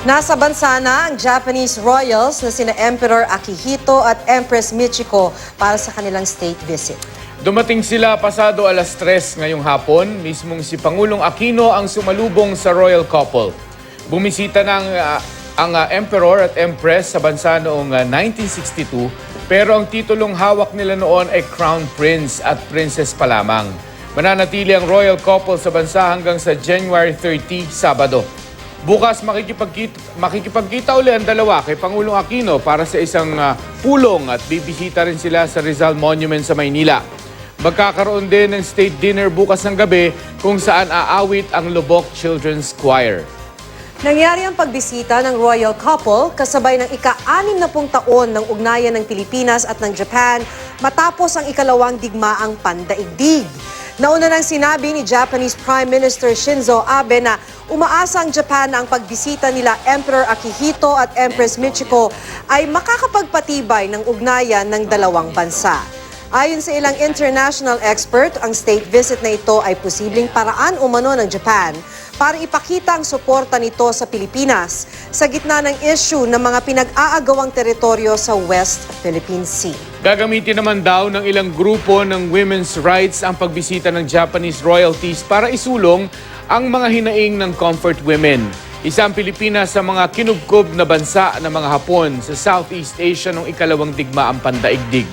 Nasa bansa na ang Japanese royals na sina Emperor Akihito at Empress Michiko para sa kanilang state visit. Dumating sila pasado alas 3 ngayong hapon. Mismong si Pangulong Aquino ang sumalubong sa royal couple. Bumisita ang Emperor at Empress sa bansa noong 1962, pero ang titulong hawak nila noon ay Crown Prince at Princess pa lamang. Mananatili ang royal couple sa bansa hanggang sa January 30, Sabado. Bukas makikipagkita uli ang dalawa kay Pangulong Aquino para sa isang pulong at bibisita rin sila sa Rizal Monument sa Maynila. Magkakaroon din ng state dinner bukas ng gabi kung saan aawit ang Lubok Children's Choir. Nangyari ang pagbisita ng royal couple kasabay ng ika-60 taon ng ugnayan ng Pilipinas at ng Japan matapos ang ikalawang digmaang pandaigdig. Nauna nang sinabi ni Japanese Prime Minister Shinzo Abe na umaasa ang Japan na ang pagbisita nila Emperor Akihito at Empress Michiko ay makakapagpatibay ng ugnayan ng dalawang bansa. Ayon sa ilang international expert, ang state visit na ito ay posibleng paraan umano ng Japan para ipakita ang suporta nito sa Pilipinas sa gitna ng issue ng mga pinag-aagawang teritoryo sa West Philippine Sea. Gagamitin naman daw ng ilang grupo ng women's rights ang pagbisita ng Japanese royalties para isulong ang mga hinaing ng comfort women. Isang Pilipinas sa mga kinubkob na bansa ng mga Hapon sa Southeast Asia noong ikalawang digmaang pandaigdig.